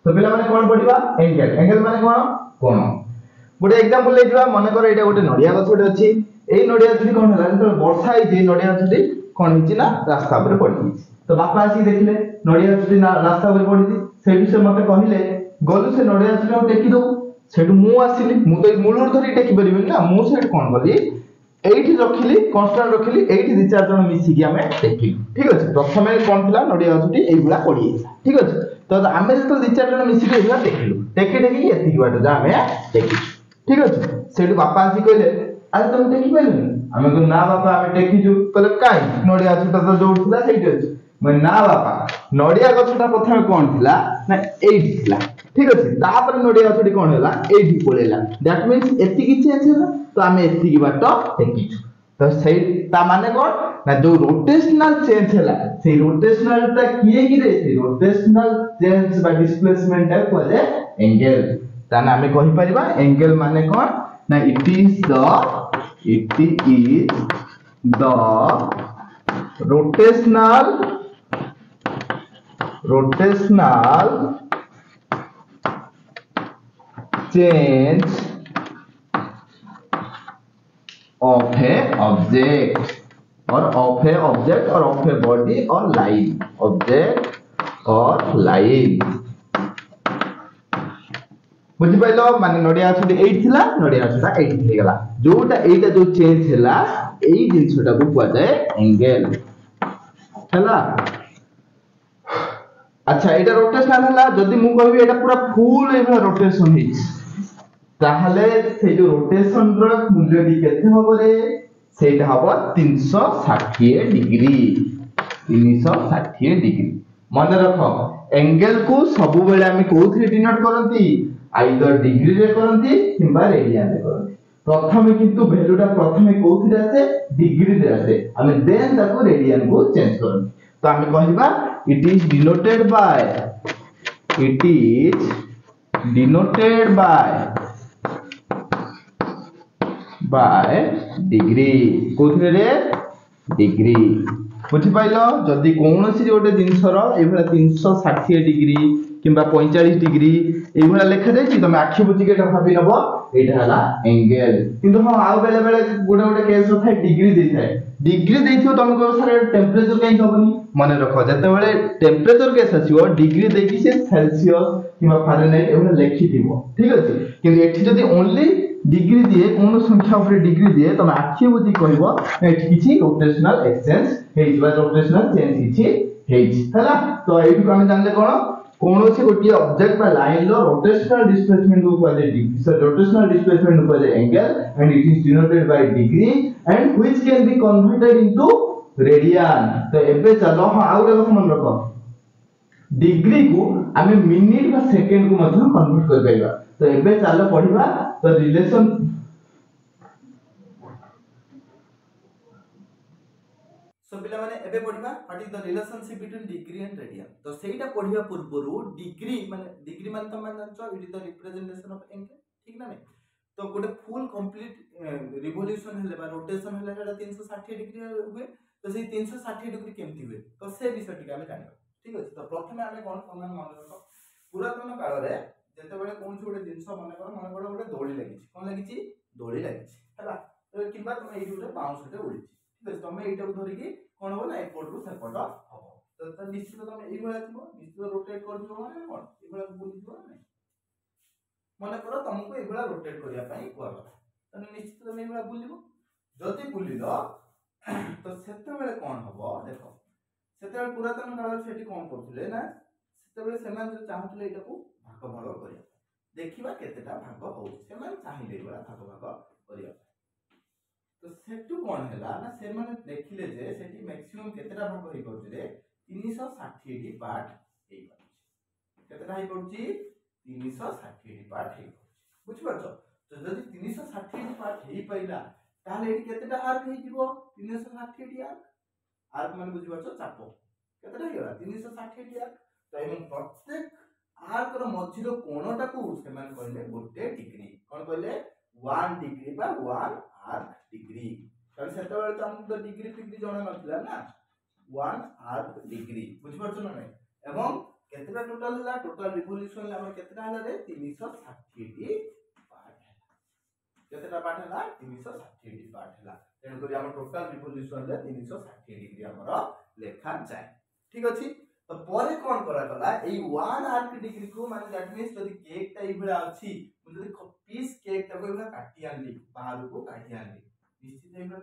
तो पिला माने कोन पढिबा एंगल एंगल माने कोन कोण गोटे एग्जांपल लेजिबा माने कर एटा गोटे नडिया गछ गोटे अछि एई नडिया गछटी कोन होला तो वर्षा होई जे नडिया गछटी कोन हिची ना रास्ता ऊपर पड़ी तो बापा आसी देखले नडिया गछटी ना रास्ता ऊपर पड़ी सेठी से मते कहिले गलु से नडिया गछटी टेकी दो सेठु मु आसिली मु तो मूलर धरी टेकी परिबिन ना मु सेठ कोन कली एठी रखिली कांस्टेंट रखिली एठी दि चार जण मिसी कि हमें टेकी ठीक अछि प्रथमे कोन थिला नडिया गछटी एइबुला पड़ी ठीक अछि तो आमे जतो दि चार जण मिसी कि एइबुला टेकिलु टेकी टेकी एति बाटो जा हमें टेकी ठीक अछि सेठु बापा आसी कहले आज तुम टेकी पाइलु आमे को ना बापा आमे टेकी जो कहले काई नडिया गछटा तो जोड़थिला सेठी अछि मैं ना बापा नडिया गछटा प्रथमे कोन थिला ना एठी थिला ठीक अछि तापर नडिया गछटी कोन होला एठी पळेला दैट मींस एति कि चेंज होला तो आमे एति कि बाटो टेकी तो सेई ता माने कोन ना जो रोटेशनल चेंज होला से रोटेशनल ता किए कि रे से रोटेशनल चेंज बा डिस्प्लेसमेंट है कोले एंगल ताना आमे कहि परिबा एंगल माने कोन ना it is the rotational change of a object or of a body or line object or line बुझि पाइलो माने नडिया छुटी 8 थिला नडिया छुटा 8 हे गला जोटा एटा जो चेंज हैला एई जिंसटा को कुआ जाय एंगल हैला अच्छा एटा रोटेशन हैला जदी मु कहबी एटा पूरा फुल एभला रोटेशन हे ताहले से जो रोटेशन रो मूल्य डी केते हबो रे सेटा हबो 360 डिग्री 360 डिग्री मन रखो एंगल को सब बेले हम कोथि डिनोट करंती आइदर डिग्री रे करंती किंबा रेडियन रे करंती प्रथमे किंतु वैल्यूटा प्रथमे कोथि रे आसे डिग्री रे आसे हम देन ताको रेडियन को चेंज करंती तो हम कहिबा it is denoted by degree कोथि रे डिग्री बुझि पाइलो जदी कोनोसी गोटे जिंसर एभला 360 डिग्री किंबा 45 डिग्री एभला लेखा जाय छि तमे आखि बुझि के एटा भाबी नबो एटा हला एंगल किंतु हां आ बेले बेले गोटे केस थाय डिग्री देथियो तमे को सारे टेंपरेचर काई कहबनी माने रखो जते बेले टेंपरेचर केस आछियो डिग्री देकी से सेल्सियस किंबा फारेनहाइट एभला लेखि दिबो ठीक अछि किंतु एठी जदी ओनली डिग्री दिए कोन संख्या ऊपर डिग्री दिए तमे आखि बुझि कहबो एठी किछि रोटेशनल एक्सचेंज हेइबा रोटेशनल चेंज किछि हेइछि हला तो एठी को हम जानले कोन से गोटी ऑब्जेक्ट बा लाइन लो रोटेशनल डिस्प्लेसमेंट को कहले डिग्री सो रोटेशनल डिस्प्लेसमेंट को कहले angle and it is denoted by degree and which can be converted into radian तो एबे चलो हां आउरे को मन रखो डिग्री को हमें मिनिट बा सेकंड को मतलब कन्वर्ट कर पाइबा तो एबे चलो पढिबा तो रिलेशन सो पिला माने एबे पढिबा what is the relationship between degree and radian तो सेटा पढिबा पूर्वरु डिग्री माने तो मान जानछो it is the representation of angle ठीक ना नहीं तो गोटे फुल कंप्लीट रिवोल्यूशन हेले बा रोटेशन हेले एटा 360 डिग्री हुए तो से 360 डिग्री केमती हुए तो से विषय टिका हम जानिबा ठीक अछि तो प्रथमे हमें कोन समान मान रखो पुरातन काल रे जते बेले कोन छोटे जिंस मन कर गोटे दोली लागिछि कोन लागिछि दोली लागिछि हला तो किबा तुम एई गोटे बाउंस होते उड़ी ठीक अछि तुम एटा को धरि कि कोन हो ना एपोर्ट रु सेपोर्ट हबो तो निश्चित तुम एई बेला थिबो निश्चित रोटेट कर दिबो माने कोन एई बेला बुली दिबो नै मन कर तुमको एई बेला रोटेट करिया पई कोआ तो निश्चित तुम एई बेला बुलिबो जति बुलिलो तो सेते बेले कोन हबो देखो सेते बेले पुरातन काल सेठी कोन करथले ना सेते बेले समान जो चाहथले एटा को भाग भाग करिया देखिबा केतेटा भाग हो समान चाहिले बला भाग करिया तो सेटु कोन हैला ना से माने देखिले जे सेठी मैक्सिमम केतेटा भाग होई करथिले 360 टी पार्ट हेई करछि केतेटा हेई करछि 360 टी पार्ट हेई करछि बुझि परछो तो जदी 360 टी पार्ट हेई पाइला ताले एठी केतेटा आर्क हेई जिवो 360 टी आर्क माने बुझि परछो चाप केतेटा हेला 360 टी आर्क तो एमन प्रत्येक आर्क रो मझिरो कोणटा को सेमान कहले गोटे डिग्री कोन कहले 1 डिग्री बा 1 आर्क डिग्री कारण सेते बेले तो हम तो डिग्री जणा नथिला ना 1 आर्क डिग्री बुझि परछो ना नै एवं केतेटा टोटल हला टोटल रिवोल्यूशन ले हमर केतेटा हला रे 360 टी पार्ट हला केतेटा पार्ट हला 360 टी पार्ट हला तेन करी हमर टोटल रिवोल्यूशन ले 360 डिग्री हमर लेखा जाय ठीक अछि तो परे कोन करा गला एई 1 आर्क डिग्री को माने दैट मींस जदी केक टा इबडा अछि जदी पीस केक टा को इबडा काटी आनली बाहर को काटी आनली निश्चित इबडा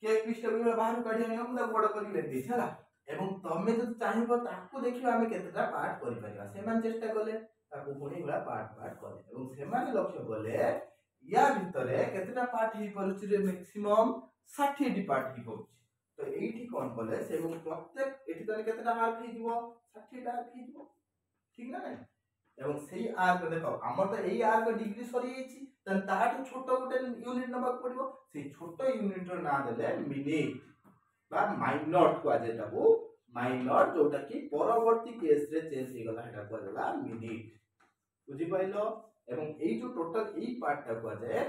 केक पीस टा को बाहर काटी आनी हम बड़ करी लेती छला एवं तमे जदी चाहिबो ताकू देखिबा हमें केतेटा पार्ट करि परिबा सेमान चेष्टा कले ताकू पुणी बडा पार्ट पार्ट कले एवं सेमान लक्ष्य कले या भितरे केतेटा पार्ट ही परुछि रे मैक्सिमम 60 डी पार्ट ही परुछि तो एठी कोन कले से एवं प्रत्येक एठी तने केतेटा आर्क ही जीवो 60 टा आर्क ही जीवो ठीक ना नै एवं सेही आर्क देखो हमर तो एई आर्क डिग्री सरी एछि तन ताटू छोटो गुटे यूनिट नबा पड़िबो से छोटो यूनिट रो ना देले मिनिट बा माइनट को जेटा को माइनट जोटा कि परवर्ती केस रे चेंज हे गला हेटा को देला मिनिट बुझि पाइलो एवं एई जो टोटल एई पार्ट टा को जाय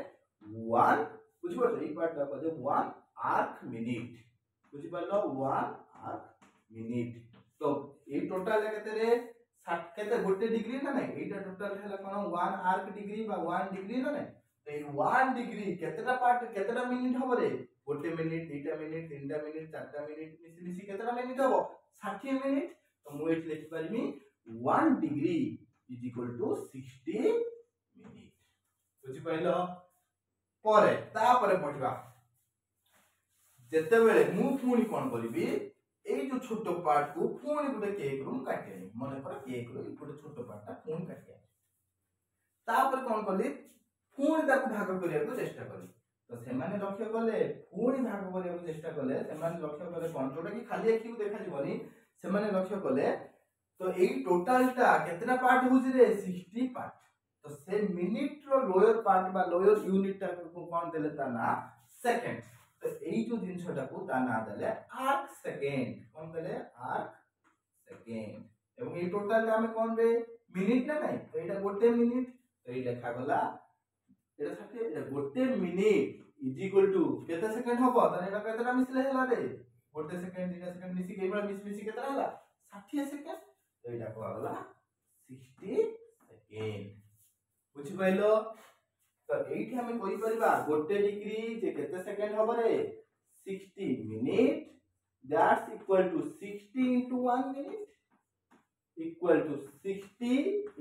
1 बुझि पाइलो एई पार्ट टा को जाय 1 आर्क मिनिट बुझि पाइलो 1 आर्क मिनिट तो एई टोटल केते रे 60 केते गोटे डिग्री ना नै एटा टोटल हैला कोन 1 आर्क डिग्री बा 1 डिग्री ना नै तो एई 1 डिग्री केतेटा पार्ट केतेटा मिनिट हो रे गोटे मिनिट दुटा मिनिट तीनटा मिनिट चारटा मिनिट मिसी मिसी केतेटा मिनिट हो 60 मिनिट तो मु एठी लिखि परिमी 1 degree is equal to 60 minute बुझि पाइलो परे ता परे पढिबा जेते बेले मु पुणी कोन करिबी एई जो छोटो पार्ट को पुणी गुटे केक रूम काटियानी मने पर केक रो गुटे छोटो पार्ट ता पुणी काटिया ता पर कोन कली पुणी ताको भाग करिया को चेष्टा करी तो सेमाने लक्ष्य कले पुणी भाग करिया को चेष्टा कले सेमाने लक्ष्य कले कोन जोटा कि खाली आखि को देखा जीवनी सेमाने लक्ष्य कले तो एई टोटल टा केतना पार्ट होछि रे 60 पार्ट तो से मिनिट रो लोअर पार्ट बा लोअर यूनिट टा को कोन देले ता ना सेकंड तो एई जो जिंसटा को ता ना देले आर्क सेकंड कोन देले आर्क सेकंड एवं एई टोटल टा हमें कोन रे मिनिट ना नै तो एटा गोटे मिनिट तो एई लेखा गला एटा साथे एटा गोटे मिनिट इज इक्वल टू केते सेकंड हबो त एटा केतेटा मिसले हला रे गोटे सेकंड दुटा सेकंड मिसी के मिसी मिसी केतेटा हला 60 सेकंड तो एटा को गला 60 सेकंड बुझि पाइलो तो एठी हमें कहि परिबा गोटे डिग्री जे केते सेकंड हबो रे 60 minute that's equal to 60 into 1 minute equal to 60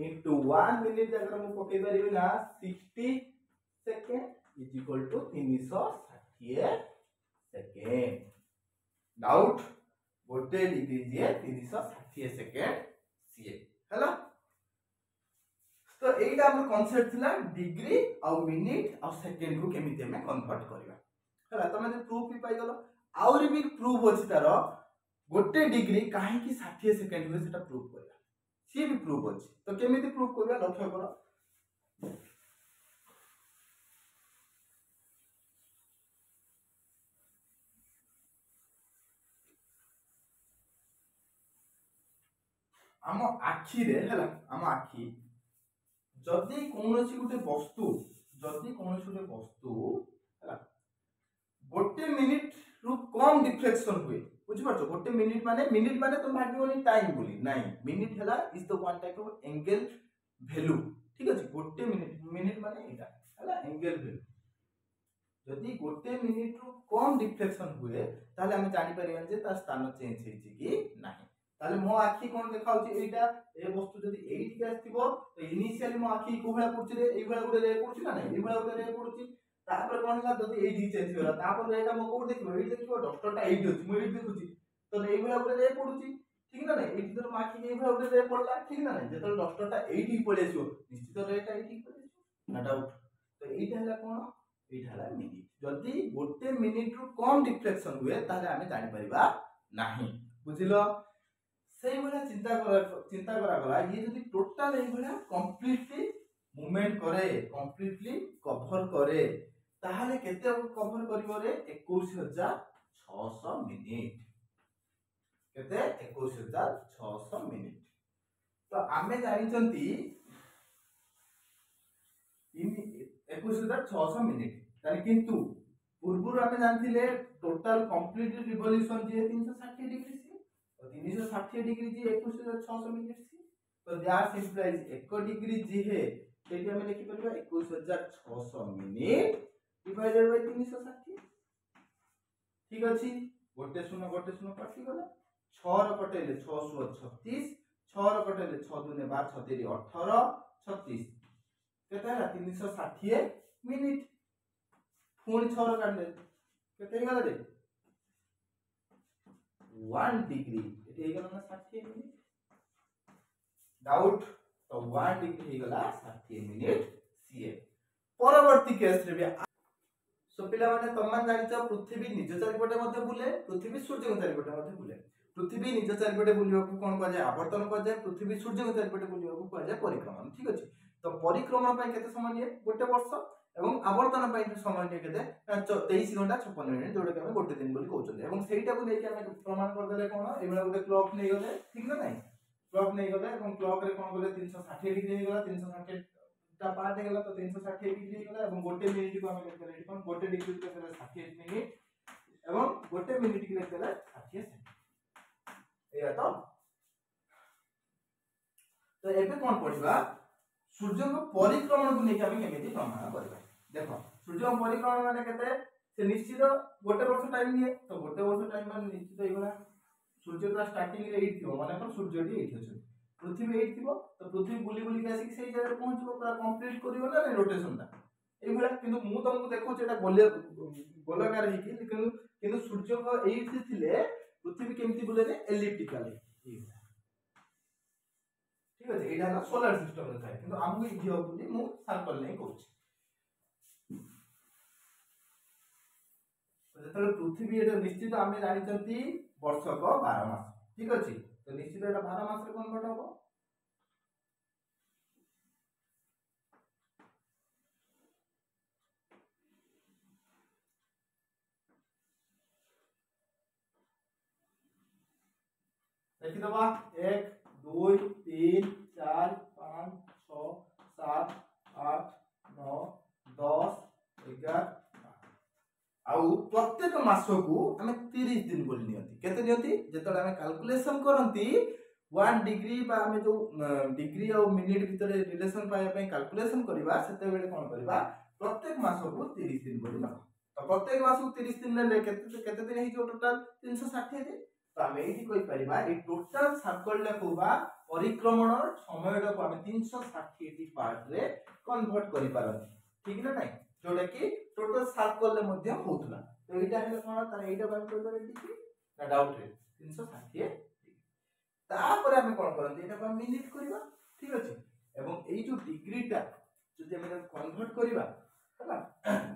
into 1 minute अगर हम पके परिबे ना 60 second is equal to 360 second doubt गोटे डिग्री जे 360 सेकंड सीए हला तो एटा हमर कांसेप्ट थिला डिग्री और मिनिट और सेकंड को केमिति हमें कन्वर्ट करबा हला तमे जे प्रूफ भी पाई गलो आउरी भी प्रूफ अछि तार गोटे डिग्री काहे कि 60 सेकंड होय सेटा प्रूफ करबा सी भी प्रूफ अछि तो केमिति प्रूफ करबा लक्ष्य करो आम आखि रे हला आम आखि जदी कोनोसी गुटे वस्तु हला गोटे मिनिट रु कम डिफ्लेक्शन हुए बुझि परछो गोटे मिनिट माने तुम भाबियोनी टाइम बोली नहीं मिनिट हला is the one type of angle value ठीक अछि गोटे मिनिट माने एटा हला एंगल वैल्यू जदी गोटे मिनिट रु कम डिफ्लेक्शन हुए ताले हम जानि परिबन जे तार स्थान चेंज हेछि कि नाही ताले मो आखि कोन देखाउची एटा ए वस्तु जदी एठी के आस्तिबो तो इनिशियली मो आखि को भला पुरची रे एई भला गुटे रे पुरची ना नै एई भला गुटे रे पुरची तापर कोन ला जदी एठी चेंज होला तापर एटा मो कोड देखिबो एठी देखिबो डॉक्टर टा एठी अछि मो एठी देखुची तो एई भला गुटे रे पुरची ठीक ना नै एठी तो आखि के एई भला गुटे रे पड़ला ठीक ना नै जेतल डॉक्टर टा एठी पळे आछो निश्चित रेटा एठी पळे आछो ना डाउट तो एटा हला कोन एटा हला मिनिट जदी गोटे मिनिट रु कम डिफ्लेक्शन हुए ताले हमें जानि परिबा नाही बुझिलो सेही भला चिंता करा गला ये जदी टोटल एही भला कंप्लीटली मूवमेंट करे कंप्लीटली कवर करे ताहाले केते कवर करिवो रे 21600 मिनिट केते 21600 मिनिट तो आमे जानि चंती 21600 मिनिट ताले किंतु पूर्वरु आमे जानथिले टोटल कंप्लीट रिवोल्यूशन जे 360 डिग्री तो 360 डिग्री जी 21600 मिनिट सी तो दैट इंप्लाइज 1 डिग्री जी है सेठी हम लिखि परबा 21600 मिनिट डिवाइडेड बाय 360 ठीक अछि गोटे शून्य कटि गला 6 र कटेले 636 6 र कटेले 6 दुने 12 6 तेरी 18 36 केते है 360 मिनिट पुणी 6 र काटले केते गला रे 1 डिग्री एटे गला ना 60 मिनिट डाउट तो 1 डिग्री हे गला 60 मिनिट सीए परवर्ती केस रे भी सो पिला माने तमान जानिछ पृथ्वी निज चारिपटे मध्ये बुले पृथ्वी सूर्य के चारिपटे मध्ये बुले पृथ्वी निज चारिपटे बुलिबा को कोन कह जाय आवर्तन कह जाय पृथ्वी सूर्य के चारिपटे बुलिबा को कह जाय परिक्रमण ठीक अछि तो परिक्रमण पय केते समय निये गोटे वर्ष एवं आवर्तन पय समय निये केते 23 घंटा 56 मिनिट जोडे के हम गोटे दिन बोली कहउछन एवं सेहीटा को लेके हम प्रमाण कर देले कोन एबेला गोटे क्लॉक नै गले ठीक ना नै क्लॉक नै गले एवं क्लॉक रे कोन गले 360 डिग्री हे गला 360 ता पार्ट हे गला तो 360 डिग्री हे गला एवं गोटे मिनिट को हम लेके रेडी कोन गोटे डिग्री को केते 60 मिनिट एवं गोटे मिनिट के लेके 60 सेकंड एया तो एबे कोन पढिबा सूर्य को परिक्रमण को लेके हम केमिति प्रमाण करबा देखो सूर्य को परिक्रमण माने केते से निश्चित गोटे वर्ष टाइम निये तो गोटे वर्ष टाइम माने निश्चित हे गला सूर्य का स्टार्टिंग रे 8 थिबो माने कोन सूर्य डी 8 अछि पृथ्वी 8 थिबो तो पृथ्वी बुली बुली के आसी से जगह पहुंचबो पूरा कंप्लीट करिवो ना रोटेशन ता एई बेला किंतु मु तुमको देखो जेटा गोलाकार हे कि किंतु सूर्य को 8 थिले पृथ्वी केमिति बुले रे एलिप्टिकल ठीक अछि एटा ना सोलर सिस्टम रे थाए किंतु हमहु इजी हो बुली मु सर्कल नै कहूची जेतले पृथ्वी एटा निश्चित आमे जानि चंती वर्ष को 12 मास ठीक अछि तो निश्चित एटा 12 मास रे कन्वर्ट होबो देखि दबा 1 2 3 4 5 6 7 8 9 10 11 आउ प्रत्येक मास को हमें 30 दिन बोली नियंती केते नियंती जेतले हमें कैलकुलेशन करंती 1 डिग्री बा हमें जो डिग्री और मिनिट भीतर रिलेशन पाया पे कैलकुलेशन करबा सेते बेले कोन करबा प्रत्येक मास को 30 दिन बोली न तो प्रत्येक मास को 30 दिन ले केते दिन हे जो टोटल 360 दिन तो हम एठी कोइ परिबा ए टोटल सर्कल ले कोबा परिक्रमण समय को हम 360 टी पार्ट रे कन्वर्ट करि पारती ठीक ना नै जोडा कि टोटल सर्कल ले मध्य होतला तो एटा हेले कोन तार एटा बाय करबा डिग्री ना डाउट रे 360 तापर हम कोन करंती एटा हम मिनिट करबा ठीक अछि एवं एई जो डिग्री टा जदि हम कन्वर्ट करबा हला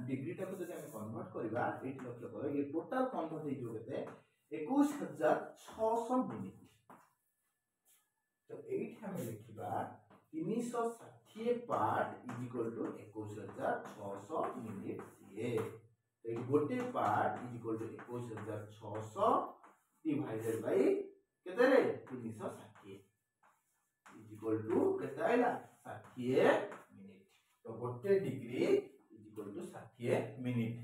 डिग्री टा को जदि हम कन्वर्ट करबा एठी लक्ष्य करो ये टोटल कन्वर्ट हे जो केते 21600 मिनिट तो एठी हम लिखिबा 360 part is equal to 21600 minute ये तो ये गोटे part is equal to 21600 divided by केते रे 360 इज इक्वल टू केते आइला 60 मिनिट तो गोटे degree is equal to 60 minute